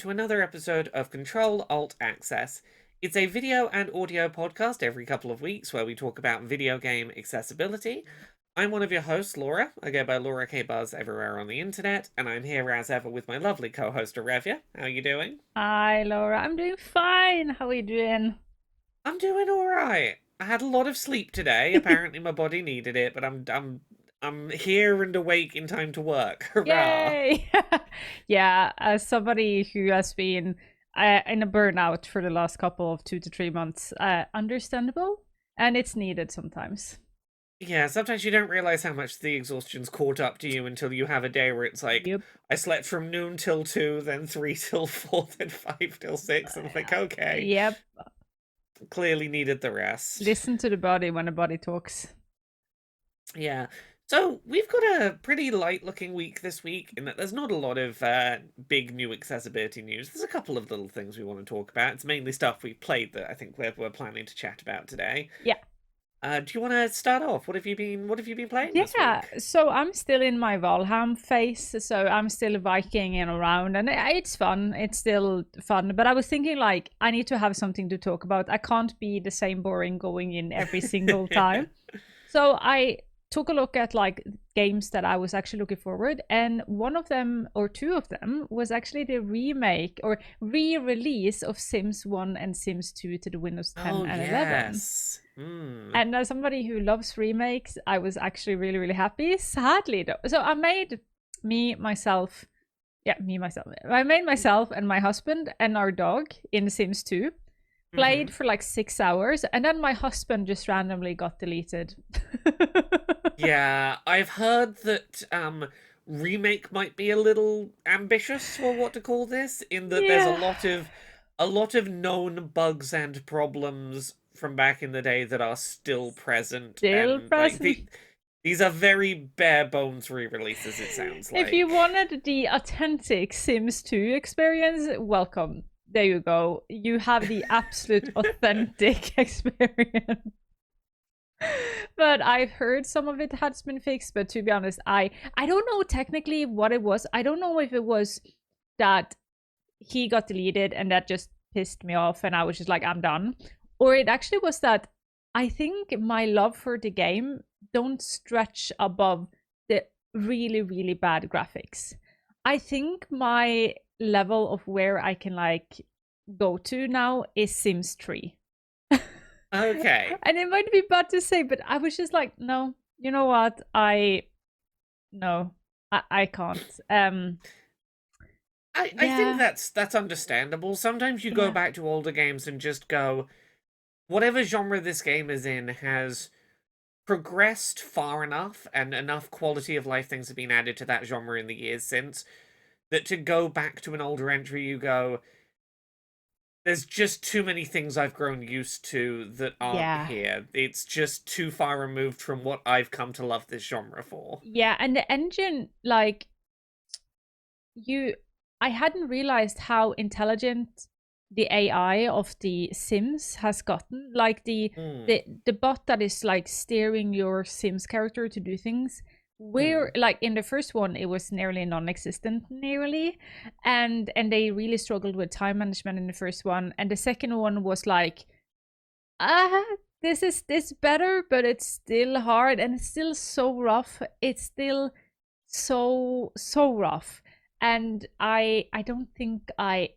to another episode of Control Alt Access. It's a video and audio podcast every couple of weeks where we talk about video game accessibility. I'm one of your hosts, Laura. I go by Laura K. Buzz everywhere on the internet, and I'm here as ever with my lovely co-host Arevya. How are you doing? Hi, Laura. I'm doing fine. How are you doing? I'm doing all right. I had a lot of sleep today. Apparently, my body needed it, but I'm here and awake in time to work. Hurrah! Yay! Yeah, as somebody who has been in a burnout for the last couple of 2 to 3 months, understandable, and it's needed sometimes. Yeah, sometimes you don't realize how much the exhaustion's caught up to you until you have a day where it's like, Yep. I slept from noon till 2, then 3 till 4, then 5 till 6, and I'm like, okay, Yep. clearly needed the rest. Listen to the body when the body talks. Yeah. So, we've got a pretty light-looking week this week, in that there's not a lot of big new accessibility news. There's a couple of little things we want to talk about. It's mainly stuff we've played that I think we're planning to chat about today. Yeah. Do you want to start off? What have you been playing this Yeah, week? so I'm still in my Valheim phase, so I'm still Vikinging around, and it's fun. It's still fun, but I was thinking like I need to have something to talk about. I can't be the same boring going in every single time. So I took a look at like games that I was actually looking forward, and one of them or two of them was actually the remake or re-release of Sims 1 and Sims 2 to the Windows 10 Oh, and 11. yes. And as somebody who loves remakes, I was actually really, really happy. Sadly, though, so I made myself. I made myself and my husband and our dog in Sims 2. Played for like 6 hours, and then my husband just randomly got deleted. Yeah, I've heard that remake might be a little ambitious for what to call this, in that there's Yeah. a lot of known bugs and problems from back in the day that are still present, Still and present. these are very bare bones re-releases, it sounds like. If you wanted the authentic Sims 2 experience, welcome. There you go. You have the absolute authentic experience. But I've heard some of it has been fixed, but to be honest, I don't know technically what it was. I don't know if it was that he got deleted and that just pissed me off and I was just like, I'm done. Or it actually was that I think my love for the game don't stretch above the really, really bad graphics. I think my level of where I can like go to now is Sims 3. Okay. And it might be bad to say, but I was just like, no, you know what? No, I can't. I think that's understandable. Sometimes you go Yeah. back to older games and just go, whatever genre this game is in has progressed far enough, and enough quality of life things have been added to that genre in the years since, that to go back to an older entry, you go, there's just too many things I've grown used to that aren't Yeah. here. It's just too far removed from what I've come to love this genre for. Yeah, and the engine, like I hadn't realized how intelligent the AI of the Sims has gotten. Like the bot that is like steering your Sims character to do things. Where like in the first one it was nearly non-existent nearly, and they really struggled with time management in the first one, and the second one was like this better, but it's still hard and it's still so rough. It's still so rough, and I don't think I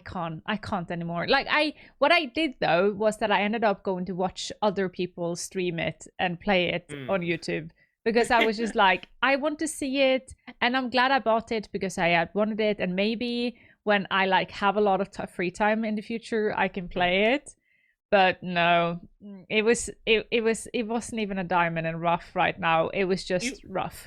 can't anymore. Like what I did though was that I ended up going to watch other people stream it and play it on YouTube, because I was just like, I want to see it, and I'm glad I bought it because I had wanted it, and maybe when I like have a lot of free time in the future I can play it. But no, it wasn't even a diamond and rough right now. It was just rough.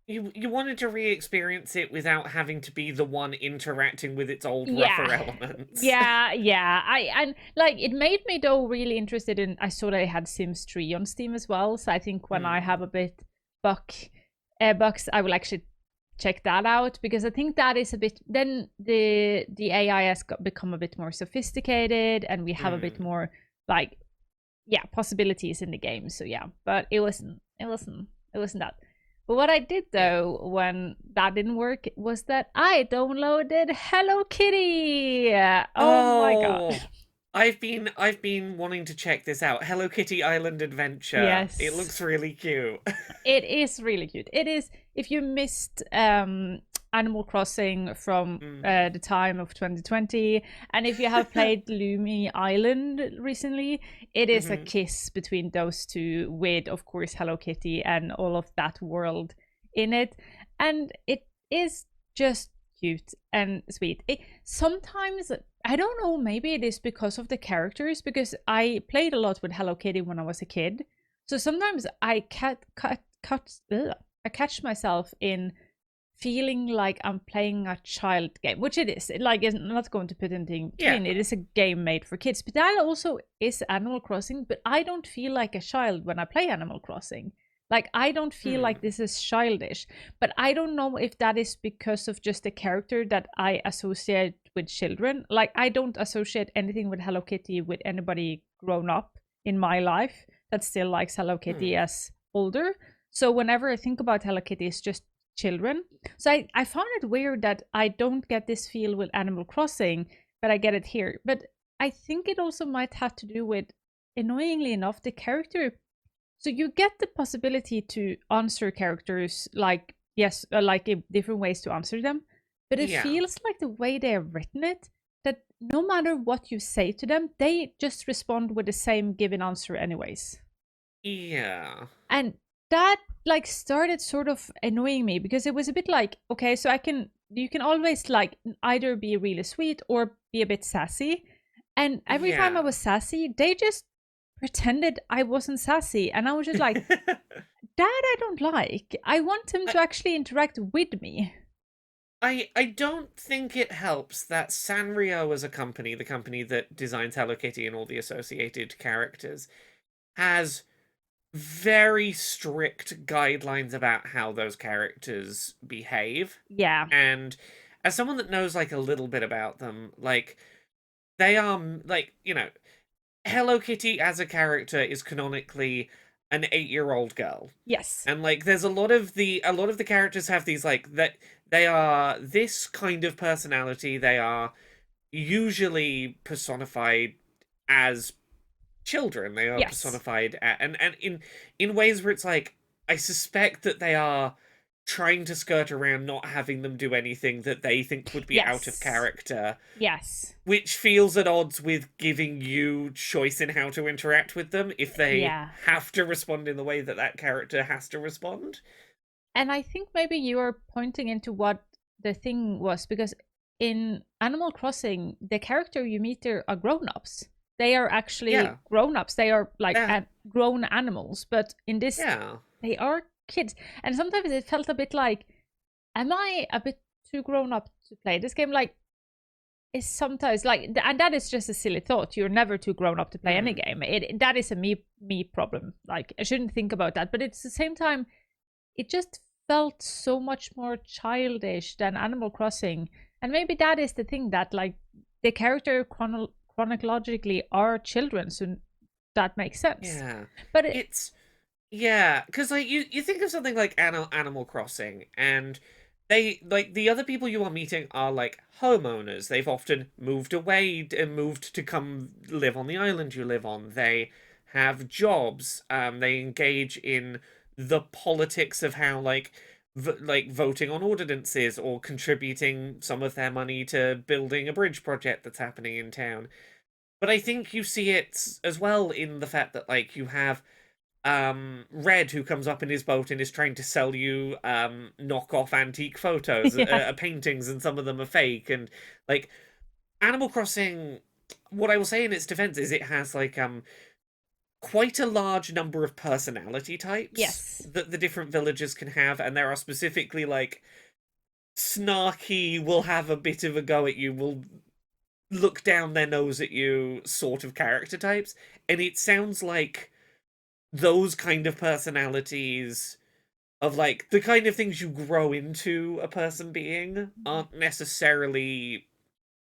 You wanted to re-experience it without having to be the one interacting with its old rougher Yeah. elements. Yeah. And like it made me though really interested in. I saw they had Sims 3 on Steam as well, so I think when I have a bit bucks, I will actually check that out, because I think that is a bit. Then the AI has become a bit more sophisticated, and we have a bit more like possibilities in the game. So yeah, but it wasn't that. But what I did Yeah. though when that didn't work was that I downloaded Hello Kitty. Oh my god. Oh, I've been wanting to check this out. Hello Kitty Island Adventure. It Yes. looks really cute. It is really cute. It is. If you missed Animal Crossing from Mm. the time of 2020, and if you have played Lumi Island recently, it is a Hmm. kiss between those two, with of course Hello Kitty and all of that world in it, and it is just cute and sweet. Sometimes I don't know. Maybe it is because of the characters, because I played a lot with Hello Kitty when I was a kid. So sometimes I catch myself in feeling like I'm playing a child game, which it is. Like, I'm not going to put anything Yeah. between. It is a game made for kids, but that also is Animal Crossing. But I don't feel like a child when I play Animal Crossing. Like, I don't feel Hmm. like this is childish. But I don't know if that is because of just the character that I associate with children. Like, I don't associate anything with Hello Kitty with anybody grown up in my life that still likes Hello Kitty Hmm. as older. So whenever I think about Hello Kitty, it's just children. So I found it weird that I don't get this feel with Animal Crossing, but I get it here. But I think it also might have to do with, annoyingly enough, the character. So you get the possibility to answer characters like yes, like different ways to answer them, but it Yeah. feels like the way they have written it, that no matter what you say to them, they just respond with the same given answer anyways. Yeah. And that like started sort of annoying me, because it was a bit like, okay, so you can always like either be really sweet or be a bit sassy, and every time I Yeah. was sassy they just pretended I wasn't sassy, and I was just like, that I don't like. I want them I, to actually interact with me. I don't think it helps that Sanrio as a company, the company that designs Hello Kitty and all the associated characters, has very strict guidelines about how those characters behave. Yeah. And as someone that knows like a little bit about them, like they are like, Hello Kitty as a character is canonically an 8-year-old girl. Yes. And like there's a lot of the characters have these like that they are this kind of personality. They are usually personified as children. They are Yes. personified and in ways where it's like I suspect that they are trying to skirt around not having them do anything that they think would be out of Yes. character, Yes. which feels at odds with giving you choice in how to interact with them if they Yeah. have to respond in the way that that character has to respond. And I think maybe you are pointing into what the thing was, because in Animal Crossing, the character you meet there are grown-ups. They are actually Yeah. grown-ups. They are like Yeah. grown animals, but in this, Yeah. they are kids. And sometimes it felt a bit like, am I a bit too grown up to play this game? Like, is sometimes like, and that is just a silly thought. You're never too grown up to play any Mm. game. That is a me problem. Like, I shouldn't think about that. But it's the same time, it just felt so much more childish than Animal Crossing. And maybe that is the thing, that like the character chronologically are children, so that makes sense. Yeah. But It's yeah, because like you think of something like Animal Crossing, and they like the other people you are meeting are like homeowners. They've often moved away and moved to come live on the island you live on. They have jobs. They engage in the politics of how like voting on ordinances or contributing some of their money to building a bridge project that's happening in town. But I think you see it as well in the fact that like you have Red, who comes up in his boat and is trying to sell you knockoff antique photos, yeah, paintings, and some of them are fake. And like Animal Crossing, what I will say in its defense is it has like quite a large number of personality types yes, that the different villagers can have, and there are specifically like snarky, will have a bit of a go at you, will look down their nose at you sort of character types, and it sounds like those kind of personalities of like the kind of things you grow into a person being aren't necessarily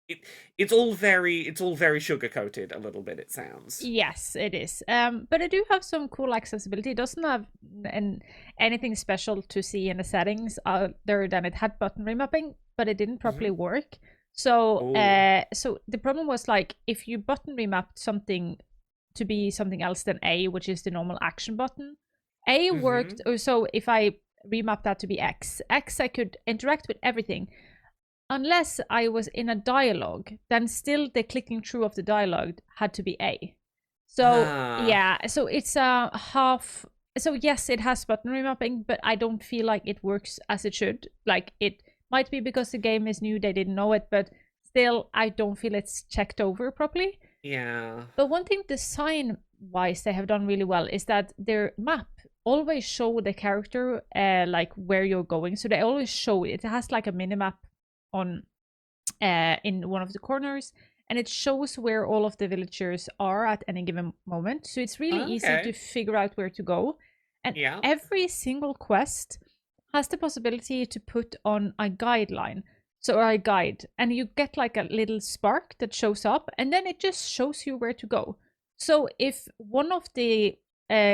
it, it's all very sugar coated a little bit. It sounds. Yes, it is. But I do have some cool accessibility. It doesn't have anything special to see in the settings other than it had button remapping, but it didn't properly Hmm. work. So, Oh. so the problem was like if you button remapped something to be something else than A, which is the normal action button, A worked. Hmm. So if I remapped that to be X, X I could interact with everything unless I was in a dialogue, then still the clicking through of the dialogue had to be A. So Ah. yeah, so it's a half. So yes, it has button remapping, but I don't feel like it works as it should. Like it might be because the game is new, they didn't know it, but still, I don't feel it's checked over properly. Yeah. But one thing design wise they have done really well is that their map always show the character like where you're going. So they always show it. It has like a mini map on in one of the corners, and it shows where all of the villagers are at any given moment. So it's really easy to Okay. figure out where to go. And Yeah. every single quest has the possibility to put on a guideline. So, or a guide, and you get like a little spark that shows up, and then it just shows you where to go. So, if one of the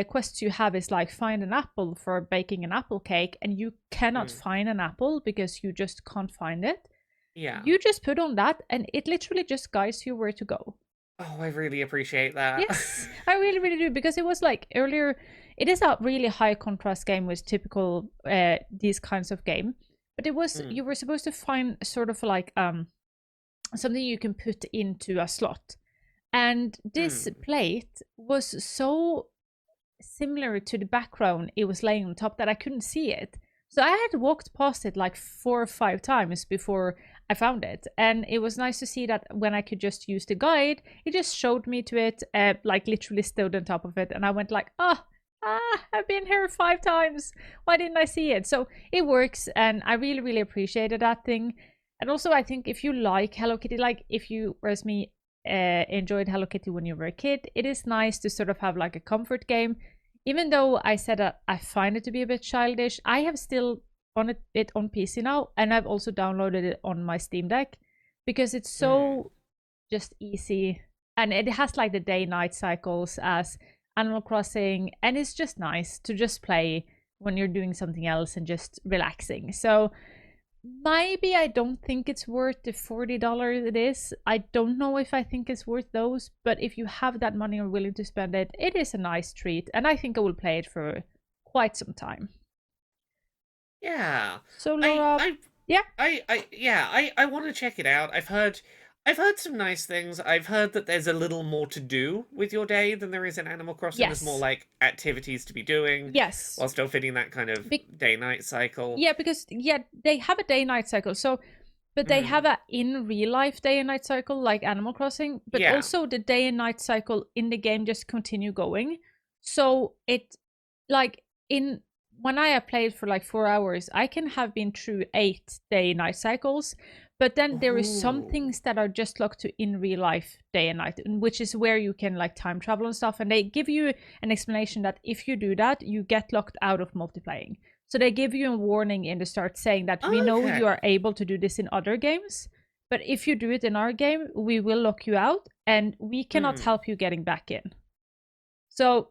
quests you have is like find an apple for baking an apple cake, and you cannot Mm. find an apple because you just can't find it, Yeah. you just put on that and it literally just guides you where to go. Oh, I really appreciate that. Yes, I really, really do, because it was like earlier, it is a really high contrast game with typical these kinds of game, but it was Mm. you were supposed to find sort of like something you can put into a slot, and this Mm. plate was so similar to the background it was laying on top that I couldn't see it. So I had walked past it like 4 or 5 times before I found it. And it was nice to see that when I could just use the guide, it just showed me to it, like literally stood on top of it. And I went like, I've been here 5 times. Why didn't I see it? So it works, and I really, really appreciated that thing. And also, I think if you like Hello Kitty, like if you, whereas me, enjoyed Hello Kitty when you were a kid, it is nice to sort of have like a comfort game. Even though I said I find it to be a bit childish, I have still it on PC now, and I've also downloaded it on my Steam Deck because it's Mm. so just easy, and it has like the day-night cycles as Animal Crossing, and it's just nice to just play when you're doing something else and just relaxing. So maybe I don't think it's worth the $40 it is. I don't know if I think it's worth those, but if you have that money or willing to spend it, it is a nice treat, and I think I will play it for quite some time. Yeah. So I Laura, I yeah, yeah, I want to check it out. I've heard some nice things. I've heard that there's a little more to do with your day than there is in Animal Crossing. There's more yes, like activities to be doing yes, while still fitting that kind of Be- day-night cycle. yeah, because yeah, they have a day-night cycle. So, but they have Mm. a in real life day and night cycle like Animal Crossing, but Yeah. also the day and night cycle in the game just continue going. So it like in when I have played for like 4 hours, I can have been through 8 day night cycles, but then there is some Ooh. things that are just locked to in real life day and night, which is where you can like time travel and stuff. And they give you an explanation that if you do that, you get locked out of multiplaying. So they give you a warning in the start saying that we know you Okay. are able to do this in other games, but if you do it in our game, we will lock you out and we cannot Hmm. help you getting back in. So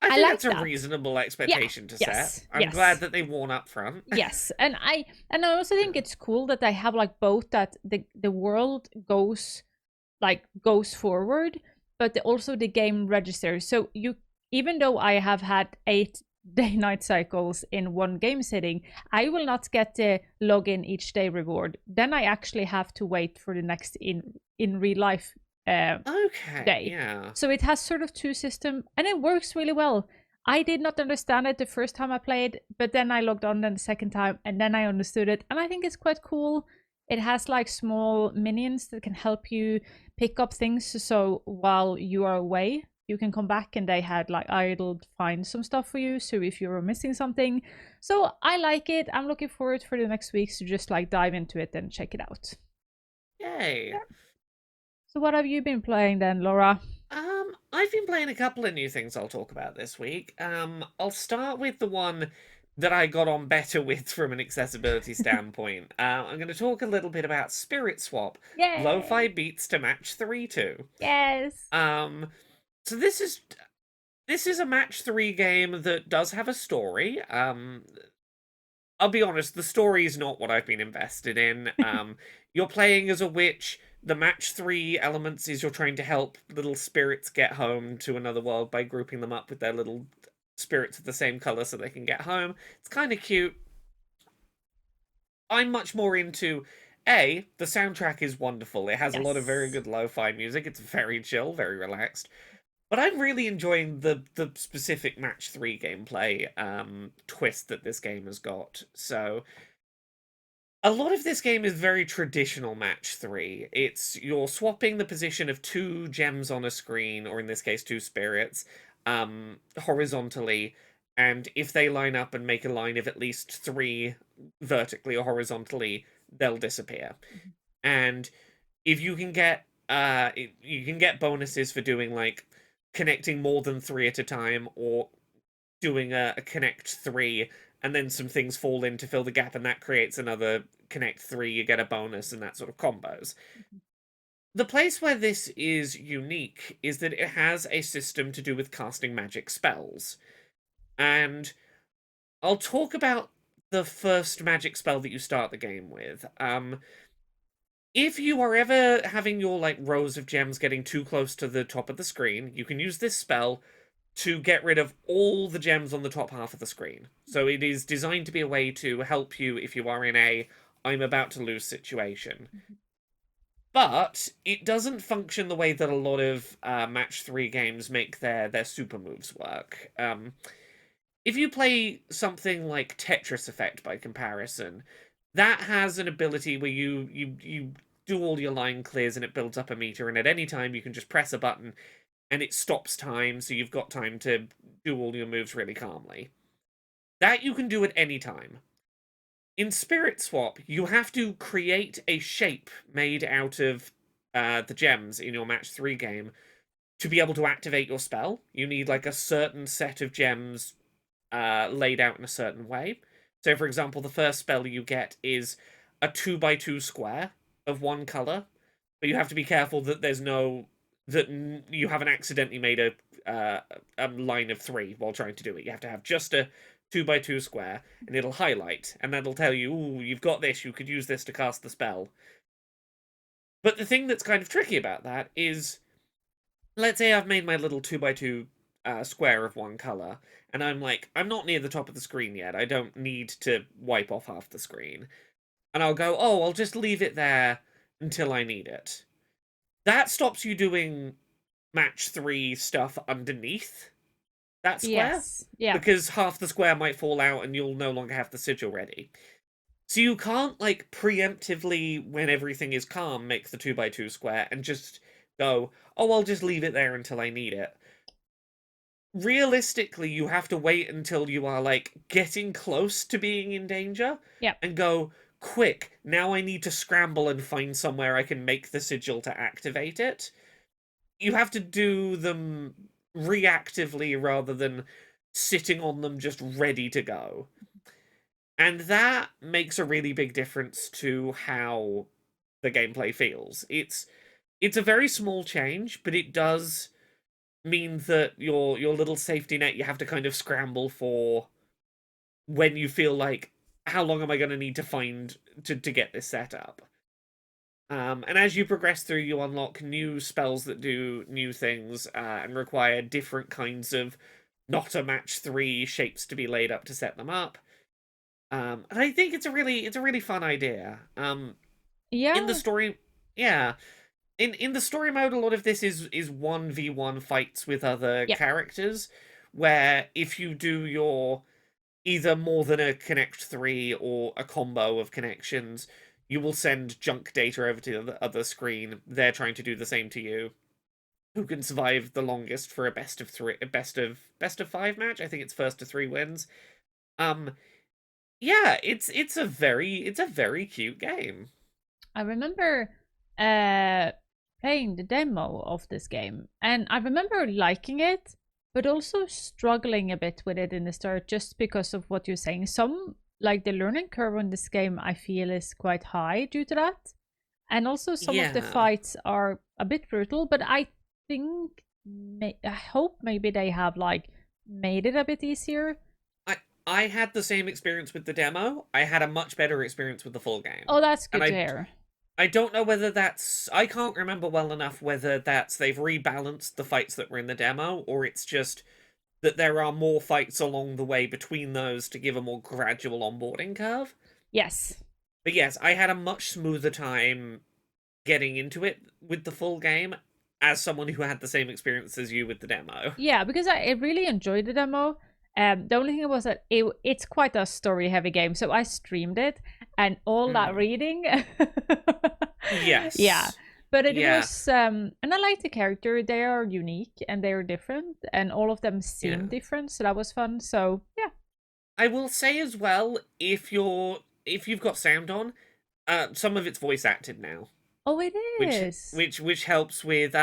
I I think like that's a that. reasonable Yeah. expectation to set. Yes. I'm glad Yes. that they warn up front. Yes. And I also think it's cool that they have like both that the world goes forward, but also the game registers. So you even though I have had 8 day night cycles in one game setting, I will not get the login each day reward. Then I actually have to wait for the next in real life Okay, day. yeah. So it has sort of two system, and it works really well. I did not understand it the first time I played, but then I logged on then the second time, and then I understood it, and I think it's quite cool. It has like small minions that can help you pick up things, so while you are away, you can come back and they had like idle find some stuff for you. So if you were missing something, so I like it. I'm looking forward for the next weeks to just like dive into it and check it out. Yay. So what have you been playing then, Laura? I've been playing a couple of new things I'll talk about this week. I'll start with the one that I got on better with from an accessibility standpoint. I'm going to talk a little bit about Spirit Swap. Lo-fi Yay! beats to match 3 to. Yes. Um, so this is a match 3 game that does have a story. I'll be honest, the story is not what I've been invested in. You're playing as a witch. The match 3 elements is you're trying to help little spirits get home to another world by grouping them up with their little spirits of the same color so they can get home. It's kind of cute. I'm much more into the soundtrack is wonderful. It has a lot of very Yes. good lo-fi music. It's very chill, very relaxed. But I'm really enjoying the specific match 3 gameplay twist that this game has got. So a lot of this game is very traditional match 3. It's you're swapping the position of 2 gems on a screen, or in this case 2 spirits, horizontally, and if they line up and make a line of at least 3 vertically or horizontally, they'll disappear. And if you can get you can get bonuses for doing like connecting more than 3 at a time, or doing a connect 3 and then some things fall in to fill the gap and that creates another connect 3, you get a bonus, and that sort of combos. The place where this is unique is that it has a system to do with casting magic spells. And I'll talk about the first magic spell that you start the game with. If you are ever having your like rows of gems getting too close to the top of the screen, you can use this spell to get rid of all the gems on the top half of the screen. So it is designed to be a way to help you if you are in a I'm about to lose situation. But it doesn't function the way that a lot of match 3 games make their super moves work. If you play something like Tetris Effect by comparison, that has an ability where you do all your line clears and it builds up a meter, and at any time you can just press a button and it stops time, so you've got time to do all your moves really calmly. That you can do at any time. In Spirit Swap, you have to create a shape made out of the gems in your match 3 game to be able to activate your spell. You need like a certain set of gems laid out in a certain way. So, for example, the first spell you get is a 2x2 square of one color, but you have to be careful that there's no that you haven't accidentally made a line of 3 while trying to do it. You have to have just a 2x2 square, and it'll highlight, and that'll tell you, ooh, you've got this, you could use this to cast the spell. But the thing that's kind of tricky about that is, let's say I've made my little 2x2 square of one color, and I'm like, I'm not near the top of the screen yet, I don't need to wipe off half the screen. And I'll go, oh, I'll just leave it there until I need it. That stops you doing match 3 stuff underneath that square, Yes. Yeah. because half the square might fall out and you'll no longer have the sigil ready. So you can't, like, preemptively, when everything is calm, make the 2x2 square and just go, oh, I'll just leave it there until I need it. Realistically, you have to wait until you are, like, getting close to being in danger Yeah. and go, quick, now I need to scramble and find somewhere I can make the sigil to activate it. You have to do them reactively rather than sitting on them just ready to go. And that makes a really big difference to how the gameplay feels. It's a very small change, but it does mean that your little safety net you have to kind of scramble for when you feel like, how long am I going to need to find to get this set up? And as you progress through, you unlock new spells that do new things and require different kinds of not a match 3 shapes to be laid up to set them up. And I think it's a really fun idea. In the Yeah. story, yeah, in the story mode, a lot of this is 1v1 fights with other Yeah. characters, where if you do your either more than a connect 3 or a combo of connections, you will send junk data over to the other screen. They're trying to do the same to you. Who can survive the longest for a best of 5 match? I think it's first to 3 wins. Um, yeah, it's a very cute game. I remember playing the demo of this game, and I remember liking it, but also struggling a bit with it in the start just because of what you're saying. Some, like the learning curve on this game, I feel is quite high due to that. And also some of the Yeah. fights are a bit brutal, but I think, I hope maybe they have like made it a bit easier. I I had the same experience with the demo. I had a much better experience with the full game. Oh, that's And good to hear. I don't know whether that's I can't remember well enough whether that's they've rebalanced the fights that were in the demo or it's just that there are more fights along the way between those to give a more gradual onboarding curve. Yes. But yes, I had a much smoother time getting into it with the full game as someone who had the same experience as you with the demo. Yeah, because I really enjoyed the demo. The only thing was that it's quite a story heavy game, so I streamed it and all that Hmm. reading. Yeah, Yes. but it Yeah. was, and I like the character. They are unique and they are different, and all of them Yeah. seem different, so that was fun. So yeah. I will say as well, if you've got sound on, some of it's voice acted now. Oh, it which is. which helps with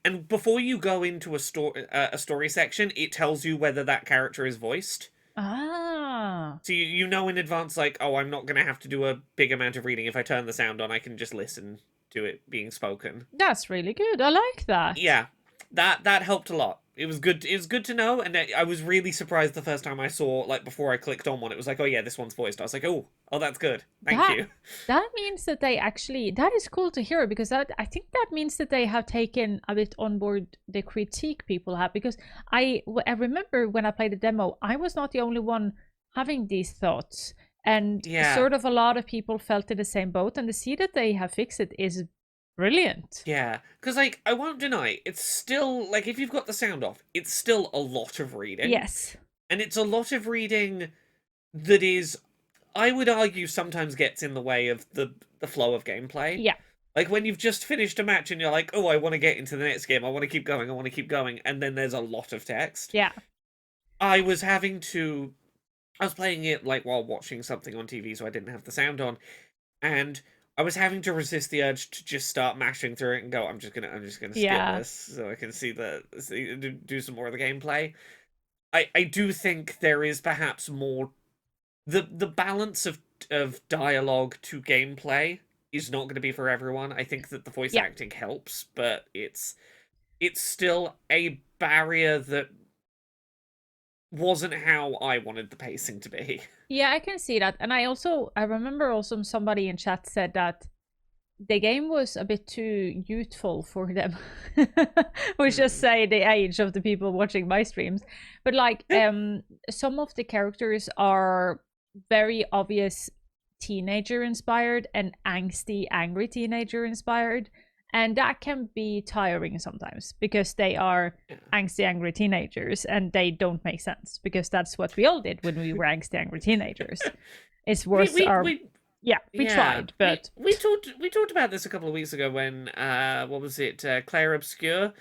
and before you go into a story section it tells you whether that character is voiced, Ah, so you know in advance like, oh, I'm not gonna have to do a big amount of reading. If I turn the sound on I can just listen to it being spoken. that's really good. I like that. Yeah, that helped a lot. It was good to know, and I was really surprised the first time I saw, like, before I clicked on one, it was like, oh yeah, this one's voiced. I was like, oh, that's good, thank That you. that means that they actually, that is cool to hear, because that, I think that means that they have taken a bit on board the critique people have, because I remember when I played the demo, I was not the only one having these thoughts, and Yeah. sort of a lot of people felt in the same boat, and to see that they have fixed it is brilliant. Yeah, because, like, I won't deny, it's still, like, if you've got the sound off, it's still a lot of reading. Yes. And it's a lot of reading that is, I would argue, sometimes gets in the way of the flow of gameplay. Yeah. Like, when you've just finished a match and you're like, oh, I want to get into the next game, I want to keep going, I want to keep going, and then there's a lot of text. Yeah. I was having to. I was playing it, like, while watching something on TV, so I didn't have the sound on, and I was having to resist the urge to just start mashing through it and go, I'm just gonna skip Yeah. this so I can do some more of the gameplay. I do think there is perhaps more, the balance of dialogue to gameplay is not going to be for everyone. I think that the voice Yeah. acting helps, but it's still a barrier that wasn't how I wanted the pacing to be. Yeah, I can see that. And I remember also somebody in chat said that the game was a bit too youthful for them, which just Hmm. say the age of the people watching my streams. But like, some of the characters are very obvious teenager inspired and angsty, angry teenager inspired, and that can be tiring sometimes because they are Yeah. angsty, angry teenagers, and they don't make sense because that's what we all did when we were angsty, angry teenagers. It's We worth we our, we yeah, we Yeah, tried, we but we talked we talked about this a couple of weeks ago when what was it, Claire Obscure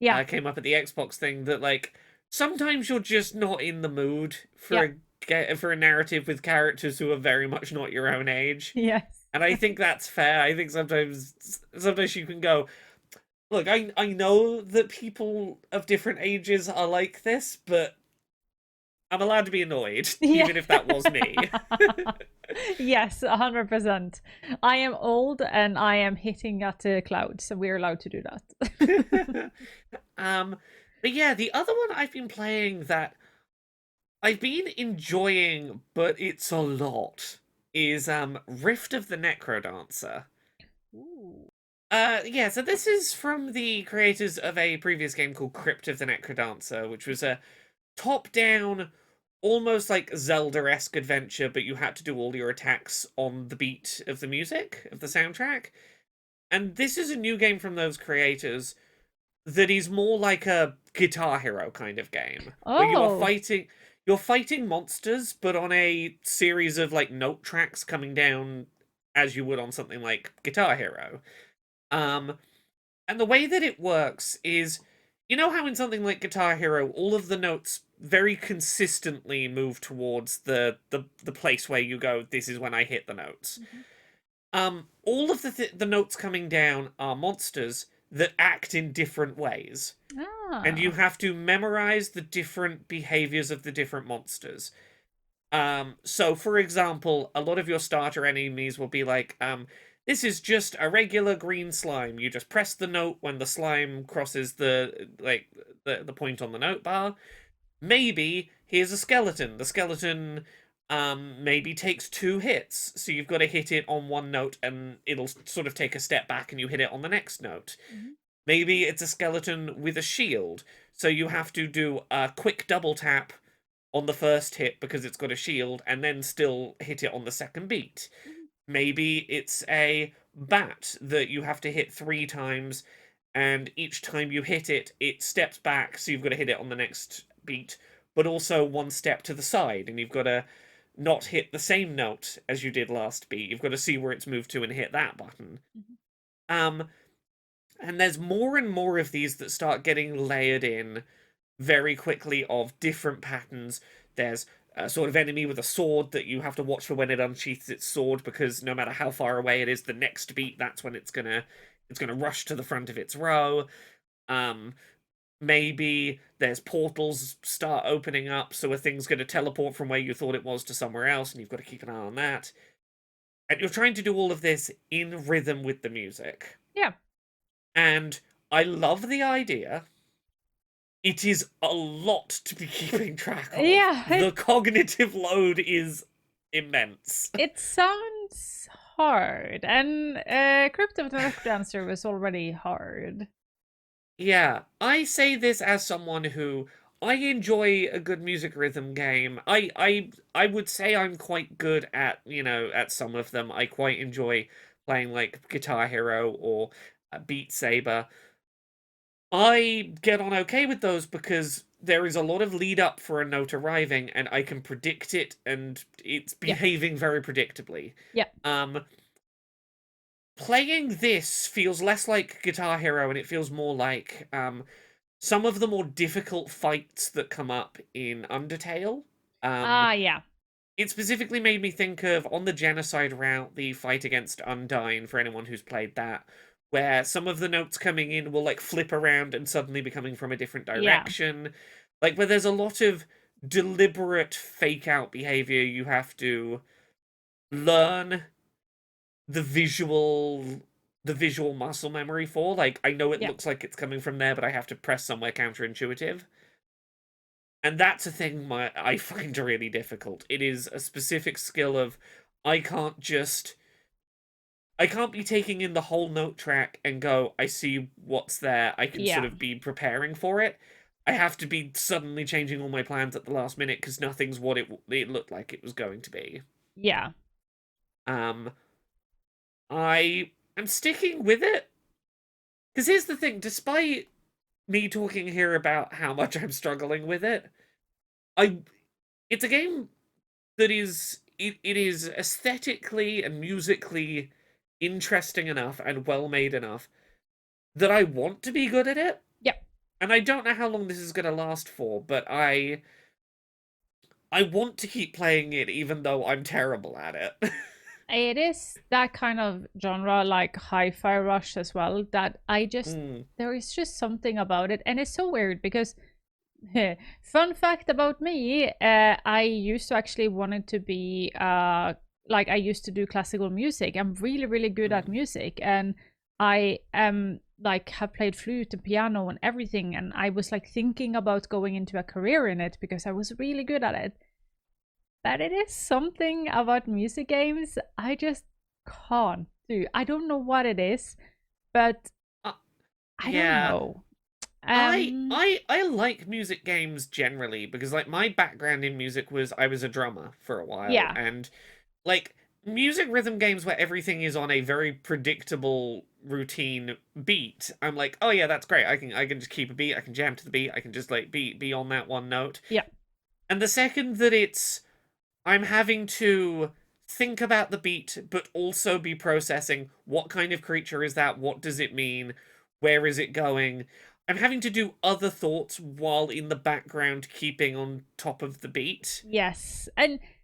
yeah, came up at the Xbox thing, that, like, sometimes you're just not in the mood yeah, for a narrative with characters who are very much not your own age. yes. And I think that's fair. I think sometimes you can go, look, I know that people of different ages are like this, but I'm allowed to be annoyed, Yeah. even if that was me. Yes, 100%. I am old and I am hitting at the clouds, so we're allowed to do that. um, but yeah, the other one I've been playing that I've been enjoying, but it's a lot, is Rift of the Necrodancer. Ooh. Yeah, so this is from the creators of a previous game called Crypt of the Necrodancer, which was a top-down, almost like Zelda-esque adventure, but you had to do all your attacks on the beat of the music, of the soundtrack. And this is a new game from those creators that is more like a Guitar Hero kind of game, where Oh, you're fighting monsters, but on a series of, like, note tracks coming down as you would on something like Guitar Hero. Um, and the way that it works is, you know how in something like Guitar Hero, all of the notes very consistently move towards the place where you go, this is when I hit the notes. mhm. All of the notes coming down are monsters that act in different ways. And you Ah. have to memorize the different behaviors of the different monsters. So for example, a lot of your starter enemies will be like, this is just a regular green slime. You just press the note when the slime crosses the point on the note bar. Maybe here's a skeleton. The skeleton maybe takes 2 hits, so you've got to hit it on one note and it'll sort of take a step back and you hit it on the next note. Mhm. Maybe it's a skeleton with a shield, so you have to do a quick double tap on the first hit because it's got a shield and then still hit it on the second beat. Mhm. Maybe it's a bat that you have to hit 3 times, and each time you hit it, it steps back, so you've got to hit it on the next beat, but also one step to the side, and you've got to not hit the same note as you did last beat. You've got to see where it's moved to and hit that button. Mhm. Um, and there's more and more of these that start getting layered in very quickly of different patterns. There's a sort of enemy with a sword that you have to watch for when it unsheaths its sword, because no matter how far away it is, the next beat, that's when it's gonna rush to the front of its row. Um, Maybe there's portals start opening up, so a thing's gonna teleport from where you thought it was to somewhere else, and you've got to keep an eye on that. And you're trying to do all of this in rhythm with the music. Yeah. And I love the idea. It is a lot to be keeping track of. Yeah, The cognitive load is immense. it sounds hard. And Crypt of the Necrodancer was already hard. Yeah, I say this as someone who I enjoy a good music rhythm game. I would say I'm quite good at, at some of them. I quite enjoy playing like Guitar Hero or Beat Saber. I get on okay with those because there is a lot of lead up for a note arriving and I can predict it and it's Yeah. behaving very predictably. Yeah. Um Playing this feels less like Guitar Hero and it feels more like some of the more difficult fights that come up in Undertale. Um Yeah. it specifically made me think of, on the genocide route, the fight against Undyne, for anyone who's played that, where some of the notes coming in will like flip around and suddenly be coming from a different Yeah. direction. Like where there's a lot of deliberate fake out behavior you have to learn the visual muscle memory for. Like I know it Yeah. looks like it's coming from there, but I have to press somewhere counterintuitive. And that's a thing I find really difficult. It is a specific skill of I can't just I can't be taking in the whole note track and go, I see what's there. I can sort Yeah. of be preparing for it. I have to be suddenly changing all my plans at the last minute because nothing's what it looked like it was going to be. Yeah. Um, I am sticking with it because here's the thing: despite me talking here about how much I'm struggling with it, I it's a game that it is aesthetically and musically interesting enough and well made enough that I want to be good at it. Yeah. And I don't know how long this is going to last for, but I want to keep playing it even though I'm terrible at it. It is that kind of genre, like hi-fi rush as well, that Mm, there is just something about it. And it's so weird because fun fact about me, I used to actually wanted to be like I used to do classical music. I'm really, really good at mm. music, and I am like have played flute and piano and everything. And I was like thinking about going into a career in it because I was really good at it. But it is something about music games I just can't do. I don't know what it is, but Uh, I don't yeah, know. I Um, I I like music games generally because like my background in music was I was a drummer for a while, yeah, and like music rhythm games where everything is on a very predictable routine beat. I'm like, oh yeah, that's great. I can just keep a beat. I can jam to the beat. I can just like be on that one note. yeah, And the second that I'm having to think about the beat, but also be processing what kind of creature is that? What does it mean? Where is it going? I'm having to do other thoughts while in the background keeping on top of the beat yes,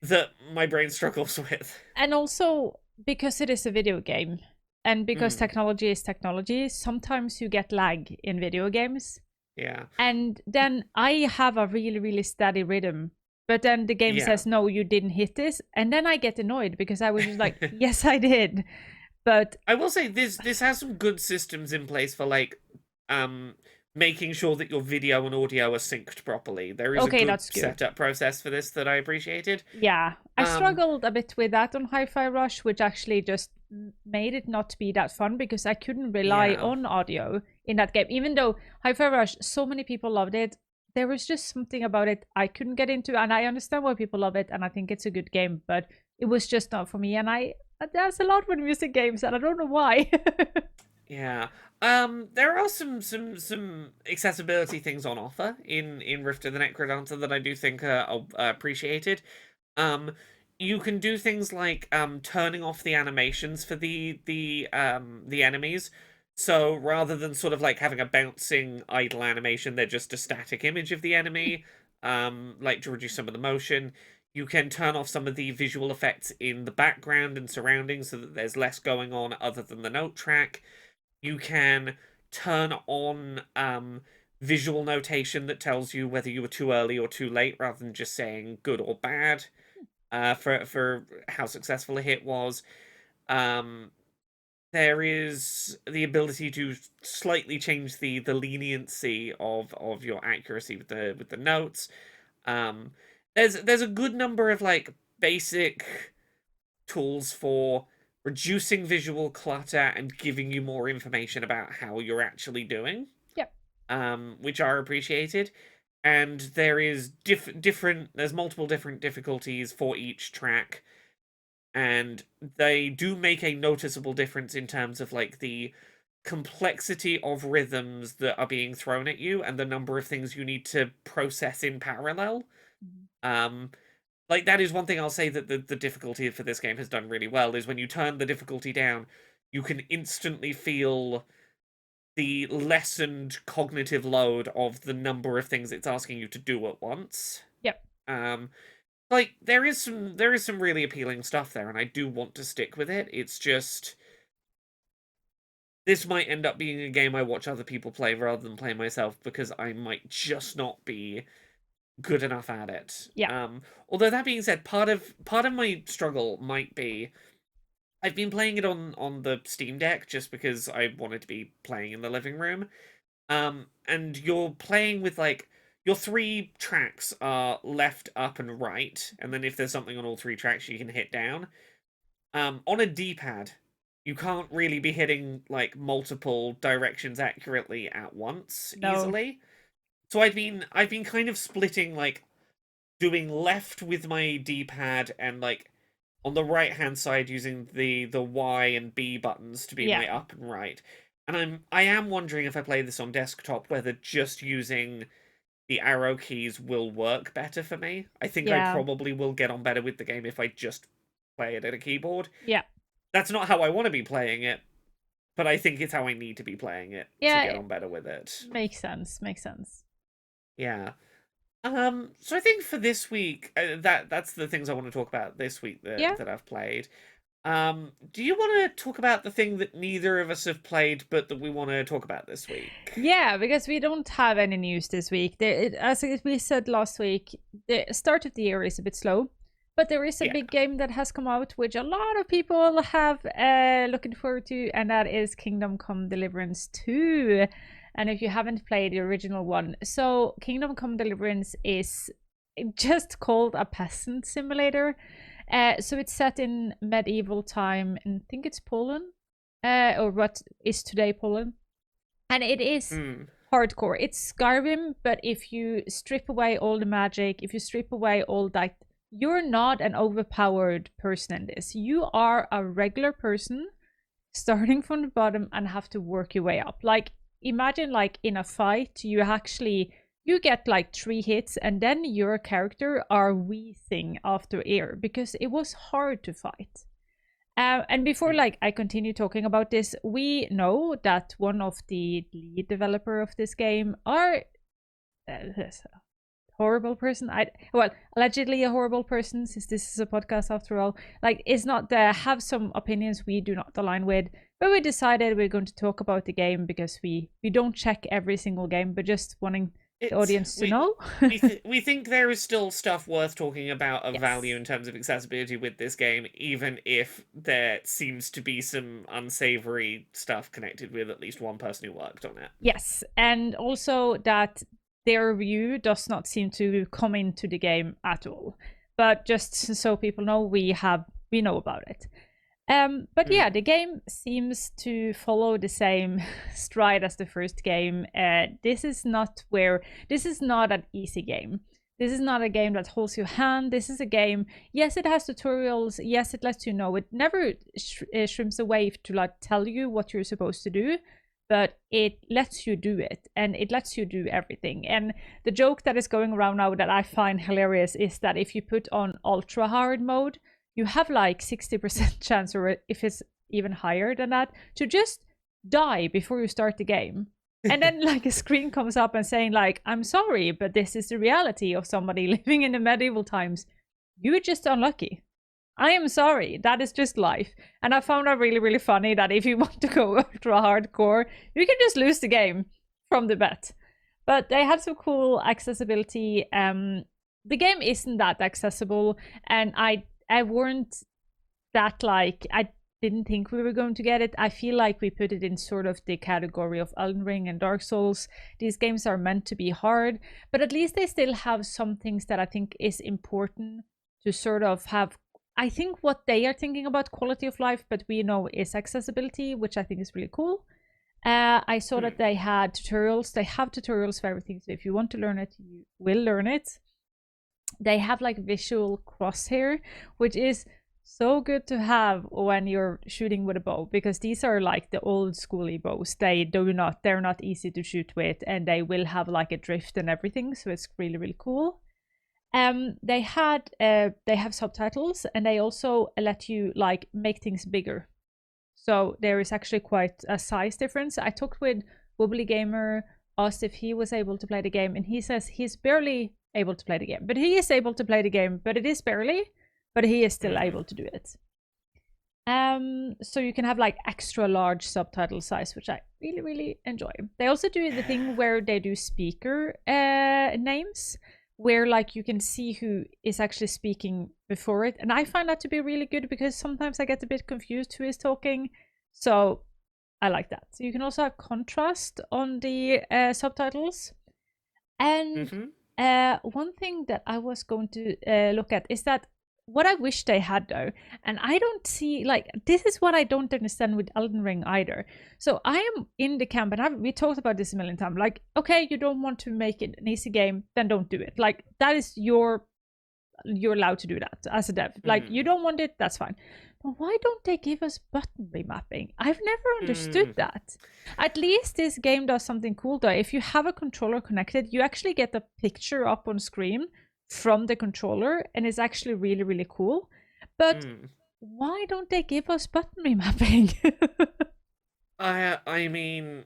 that my brain struggles with. and also because it is a video game. And because Mm, technology is technology, sometimes you get lag in video games. yeah. And then I have a really, really steady rhythm. But then the game Yeah. says, no, you didn't hit this. And then I get annoyed because I was just like, yes, I did. But I will say this has some good systems in place for like um making sure that your video and audio are synced properly. There is a okay, good that's good. setup process for this that I appreciated. Yeah, I Um struggled a bit with that on Hi-Fi Rush, which actually just made it not be that fun because I couldn't rely yeah. on audio in that game. Even though Hi-Fi Rush, so many people loved it, there was just something about it I couldn't get into, and I understand why people love it, and I think it's a good game, but it was just not for me. And there's a lot with music games, and I don't know why. Yeah. There are some accessibility things on offer in Rift of the Necrodancer that I do think are appreciated. Um, you can do things like turning off the animations for the enemies. So rather than sort of like having a bouncing idle animation, they're just a static image of the enemy. Like to reduce some of the motion. You can turn off some of the visual effects in the background and surroundings so that there's less going on other than the note track. You can turn on visual notation that tells you whether you were too early or too late, rather than just saying good or bad. For how successful a hit was. Um, there is the ability to slightly change the leniency of your accuracy with the notes. Um, there's a good number of like basic tools for reducing visual clutter and giving you more information about how you're actually doing, Yep. which are appreciated. And there is different. There's multiple different difficulties for each track, and they do make a noticeable difference in terms of like the complexity of rhythms that are being thrown at you and the number of things you need to process in parallel. Mhm. Um, like that is one thing I'll say that the difficulty for this game has done really well is when you turn the difficulty down, you can instantly feel the lessened cognitive load of the number of things it's asking you to do at once. Yep. Um, like there is some really appealing stuff there, and I do want to stick with it. It's just this might end up being a game I watch other people play rather than play myself because I might just not be good enough at it. Yeah. Although that being said, part of my struggle might be I've been playing it on the Steam Deck just because I wanted to be playing in the living room. And you're playing with like your three tracks are left, up, and right, and then if there's something on all three tracks, you can hit down. On a D-pad, you can't really be hitting like multiple directions accurately at once No. easily. So I've been kind of splitting like doing left with my D-pad and like on the right hand side using the Y and B buttons to be Yeah. my up and right. And I am wondering if I play this on desktop whether just using the arrow keys will work better for me. I think I Yeah. probably will get on better with the game if I just play it at a keyboard. Yeah. That's not how I want to be playing it, but I think it's how I need to be playing it to Yeah. get on better with it. Makes sense. Makes sense. Yeah. So I think for this week, that's the things I want to talk about this week Yeah. that I've played. Do you want to talk about the thing that neither of us have played, but that we want to talk about this week? Yeah, because we don't have any news this week. As we said last week, the start of the year is a bit slow, but there is a Yeah. big game that has come out, which a lot of people have looking forward to, and that is Kingdom Come Deliverance 2. And if you haven't played the original one, so Kingdom Come Deliverance is just called a peasant simulator. So it's set in medieval time, and I think it's Poland, or what is today Poland. And it is Hmm. hardcore. It's Skyrim, but if you strip away all the magic, if you strip away all that, you're not an overpowered person in this. You are a regular person starting from the bottom and have to work your way up. Like imagine like in a fight, you get like 3 hits and then your character are wheezing after air because it was hard to fight. And before Hmm. like I continue talking about this, we know that one of the lead developer of this game are this horrible person. Allegedly a horrible person, since this is a podcast after all. Like, is not have some opinions we do not align with, But we decided we're going to talk about the game because we don't check every single game, but just wanting the It's audience to know. we think there is still stuff worth talking about of value Yes. in terms of accessibility with this game, even if there seems to be some unsavory stuff connected with at least one person who worked on it. Yes, and also that their view does not seem to come into the game at all. But just so people know, we know about it. But yeah, the game seems to follow the same stride as the first game. This is not an easy game. This is not a game that holds your hand. This is a game, yes, it has tutorials. Yes, it lets you know. It never shrimps away to like tell you what you're supposed to do, but it lets you do it, and it lets you do everything. And the joke that is going around now that I find hilarious is that if you put on ultra hard mode, you have like 60% chance, or if it's even higher than that, to just die before you start the game. And then like a screen comes up and saying like, I'm sorry, but this is the reality of somebody living in the medieval times. You were just unlucky. I am sorry. That is just life. And I found that really, really funny that if you want to go ultra hardcore, you can just lose the game from the bat. But they had some cool accessibility. The game isn't that accessible, and I weren't that like, I didn't think we were going to get it. I feel like we put it in sort of the category of Elden Ring and Dark Souls. These games are meant to be hard, but at least they still have some things that I think is important to sort of have. I think what they are thinking about quality of life, but we know is accessibility, which I think is really cool. I saw that they had tutorials. They have tutorials for everything, so if you want to learn it, you will learn it. They have like visual crosshair, which is so good to have when you're shooting with a bow, because these are like the old schooly bows. They're not easy to shoot with, and they will have like a drift and everything, so it's really, really cool. They have subtitles, and they also let you like make things bigger. So there is actually quite a size difference. I talked with Wobbly Gamer, asked if he was able to play the game, and he says he's barely able to play the game. But he is able to play the game, but it is barely, but he is still able to do it. So you can have like extra large subtitle size, which I really, really enjoy. They also do the thing where they do speaker names, where like you can see who is actually speaking before it. And I find that to be really good, because sometimes I get a bit confused who is talking. So I like that. So you can also have contrast on the subtitles. And one thing that I was going to look at is that what I wish they had though, and I don't see, like, this is what I don't understand with Elden Ring either. So I am in the camp, and we talked about this a million times. Like, okay, you don't want to make it an easy game, then don't do it. Like, that is you're allowed to do that as a dev. Like, you don't want it, that's fine. But why don't they give us button remapping? I've never understood that. At least this game does something cool though. If you have a controller connected, you actually get a picture up on screen from the controller, and it's actually really, really cool. But why don't they give us button remapping? I mean,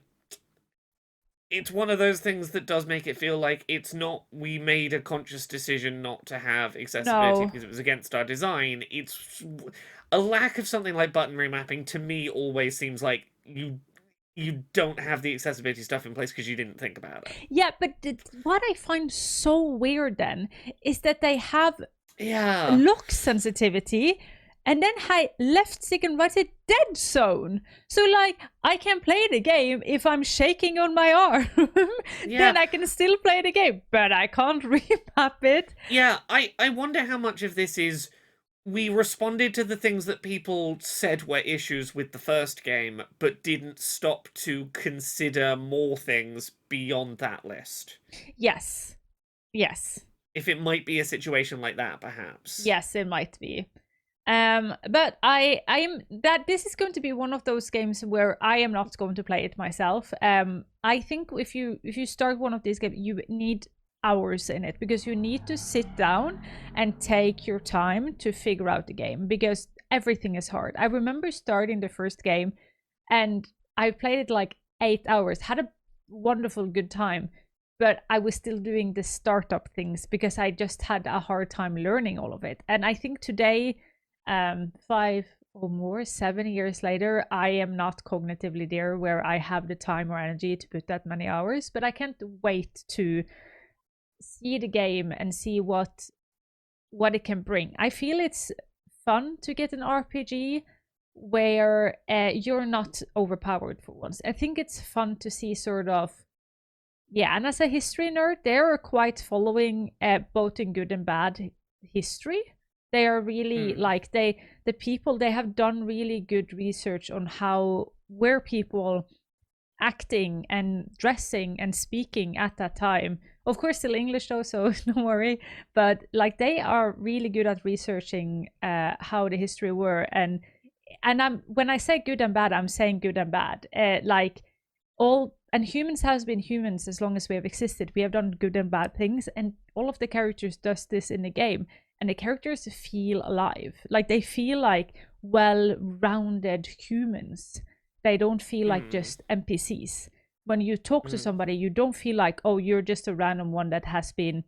it's one of those things that does make it feel like it's not, we made a conscious decision not to have accessibility because it was against our design. It's a lack of something like button remapping to me always seems like you don't have the accessibility stuff in place because you didn't think about it. Yeah, but what I find so weird then is that they have lock sensitivity, and then left stick and right stick dead zone. So like, I can play the game if I'm shaking on my arm. Then I can still play the game, but I can't remap it. Yeah, I wonder how much of this is we responded to the things that people said were issues with the first game, but didn't stop to consider more things beyond that list. Yes. If it might be a situation like that, perhaps. Yes, it might be. But I'm that this is going to be one of those games where I am not going to play it myself. I think if you start one of these games, you need hours in it, because you need to sit down and take your time to figure out the game, because everything is hard. I remember starting the first game, and I played it like 8 hours, had a wonderful good time, but I was still doing the startup things because I just had a hard time learning all of it. And I think today, 4 or more, 7 years later, I am not cognitively there where I have the time or energy to put that many hours, but I can't wait to see the game and see what it can bring. I feel it's fun to get an RPG where you're not overpowered for once. I think it's fun to see sort of, yeah, and as a history nerd, they're quite following both in good and bad history. They are really like the people, they have done really good research on where people acting and dressing and speaking at that time. Of course, still English though, so don't worry. But like they are really good at researching how the history were, and I'm when I say good and bad, I'm saying good and bad. Like all and humans has been humans as long as we have existed. We have done good and bad things, and all of the characters does this in the game, and the characters feel alive. Like they feel like well-rounded humans. They don't feel like just NPCs. When you talk to somebody, you don't feel like, oh, you're just a random one that has been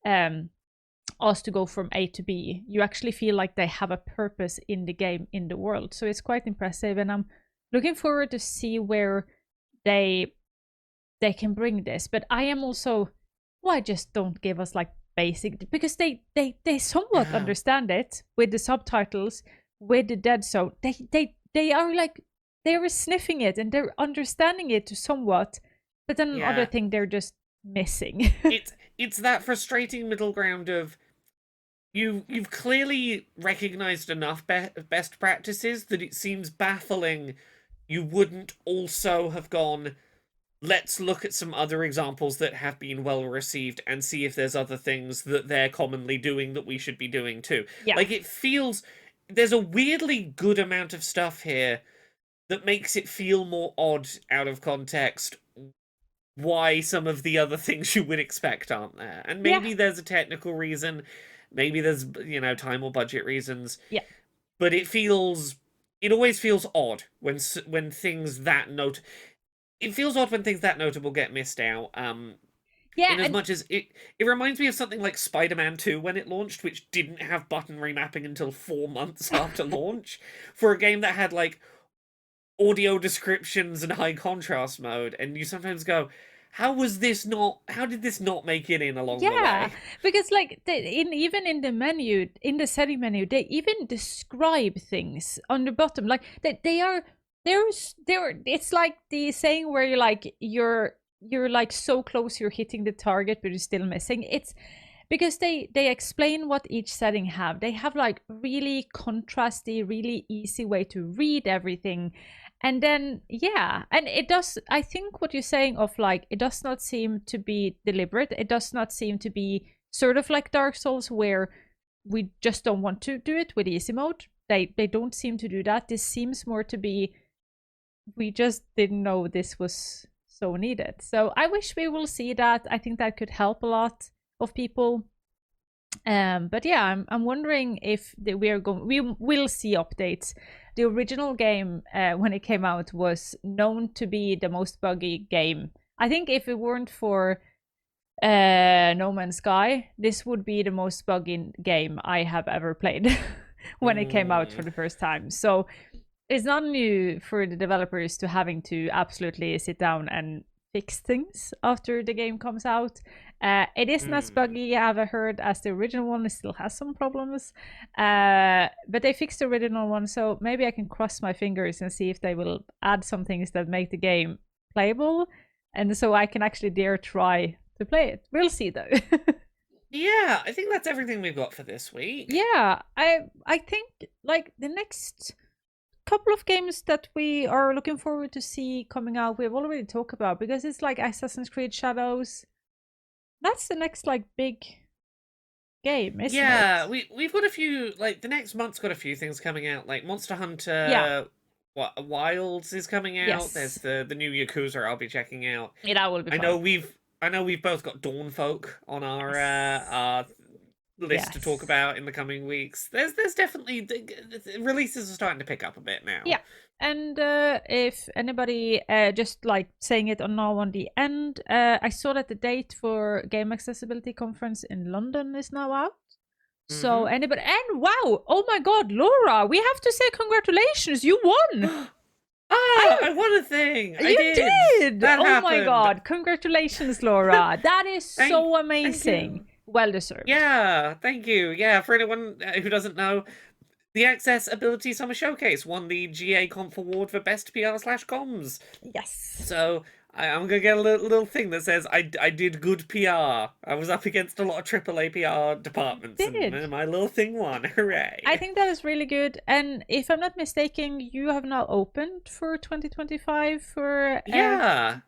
asked to go from A to B. You actually feel like they have a purpose in the game, in the world. So it's quite impressive, and I'm looking forward to see where they can bring this. But I am also, why just don't give us like basic, because they somewhat understand it with the subtitles, with the dead zone. They are like, they were sniffing it and they're understanding it somewhat, but then another thing they're just missing. It's that frustrating middle ground of you've clearly recognized enough best practices that it seems baffling you wouldn't also have gone, let's look at some other examples that have been well received and see if there's other things that they're commonly doing that we should be doing too. Yeah. Like, it feels there's a weirdly good amount of stuff here that makes it feel more odd out of context why some of the other things you would expect aren't there. And maybe there's a technical reason, maybe there's, time or budget reasons. Yeah. But it always feels odd when things that it feels odd when things that notable get missed out. In as much as it reminds me of something like Spider-Man 2 when it launched, which didn't have button remapping until 4 months after launch, for a game that had like audio descriptions and high contrast mode, and you sometimes go, how did this not make it in along the way? Because like even in the menu, in the setting menu, they even describe things on the bottom, like they're it's like the saying where you're like so close you're hitting the target but you're still missing. It's because they explain what each setting have. They have like really contrasty, really easy way to read everything. And then, and it does, I think what you're saying of like, it does not seem to be deliberate. It does not seem to be sort of like Dark Souls where we just don't want to do it with easy mode. They don't seem to do that. This seems more to be, we just didn't know this was so needed. So I wish we will see that. I think that could help a lot of people. But yeah, I'm wondering if we will see updates. The original game, when it came out, was known to be the most buggy game. I think if it weren't for No Man's Sky, this would be the most buggy game I have ever played when it came out for the first time. So it's not new for the developers to having to absolutely sit down and fix things after the game comes out. It isn't as buggy, I've heard, as the original one. It still has some problems, but they fixed the original one, so maybe I can cross my fingers and see if they will add some things that make the game playable, and so I can actually dare try to play it. We'll see though. Yeah, I think that's everything we've got for this week. Yeah, I think like the next couple of games that we are looking forward to see coming out, we've already talked about, because it's like Assassin's Creed Shadows. That's the next like big game, isn't it? Yeah, we've got a few, like the next month's got a few things coming out, like Monster Hunter Wilds is coming out. Yes. There's the new Yakuza I'll be checking out. Yeah, that will be fun. I know we've both got Dawnfolk on our list to talk about in the coming weeks. There's definitely the releases are starting to pick up a bit now. Yeah, and if anybody just like saying it on now on the end, I saw that the date for Game Accessibility Conference in London is now out. So anybody, and wow, oh my god, Laura, we have to say congratulations, you won. I won a thing. I You did. did. That Oh my happened. god, congratulations, Laura. That is so Thank amazing. you. Well deserved. Yeah, thank you. Yeah, for anyone who doesn't know, the Access Ability Summer Showcase won the GA Conf Award for Best PR/Comms. Yes. So I'm gonna get a little thing that says I did good PR. I was up against a lot of AAA PR departments, and my little thing won. Hooray! I think that is really good. And if I'm not mistaken, you have now opened for 2025 for Yeah.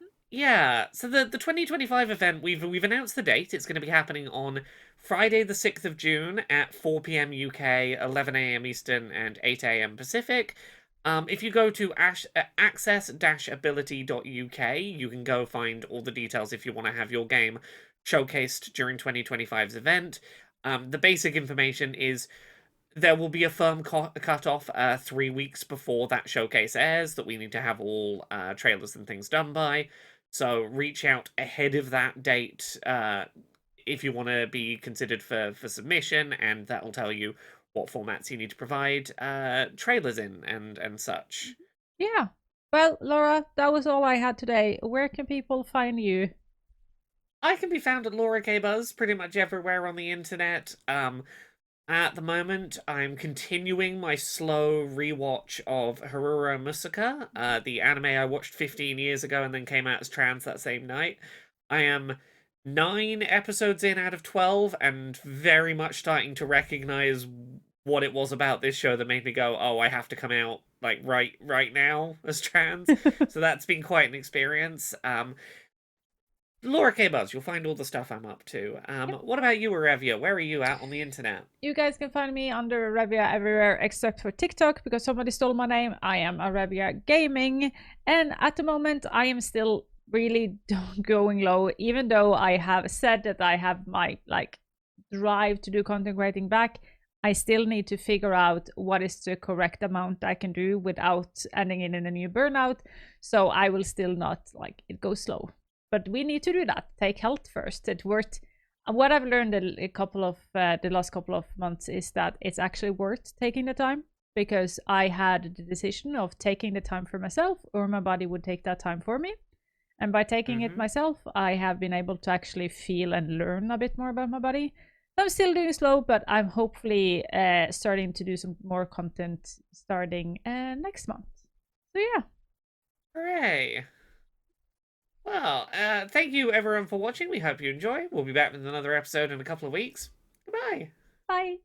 So the 2025 event, we've announced the date. It's going to be happening on Friday the 6th of June at 4 p.m. UK, 11 a.m. Eastern, and 8 a.m. Pacific. If you go to access-ability.uk, you can go find all the details if you want to have your game showcased during 2025's event. The basic information is there will be a firm cut-off 3 weeks before that showcase airs that we need to have all trailers and things done by. So reach out ahead of that date if you want to be considered for submission, and that will tell you what formats you need to provide trailers in and such. Yeah. Well, Laura, that was all I had today. Where can people find you? I can be found at Laura K Buzz pretty much everywhere on the internet. At the moment, I'm continuing my slow rewatch of Haruro Musoka, the anime I watched 15 years ago and then came out as trans that same night. I am 9 episodes in out of 12 and very much starting to recognize what it was about this show that made me go, oh, I have to come out like right now as trans. So that's been quite an experience. Laura K Buzz, you'll find all the stuff I'm up to. What about you, Arevya? Where are you at on the internet? You guys can find me under Arevya everywhere except for TikTok because somebody stole my name. I am Arevya Gaming, and at the moment I am still really going low, even though I have said that I have my drive to do content creating back. I still need to figure out what is the correct amount I can do without ending in a new burnout. So I will still not it goes slow. But we need to do that. Take health first. It's worth. What I've learned a couple of the last couple of months is that it's actually worth taking the time, because I had the decision of taking the time for myself, or my body would take that time for me. And by taking it myself, I have been able to actually feel and learn a bit more about my body. I'm still doing slow, but I'm hopefully starting to do some more content starting next month. So yeah. Hooray! Well, thank you everyone for watching. We hope you enjoy. We'll be back with another episode in a couple of weeks. Goodbye. Bye.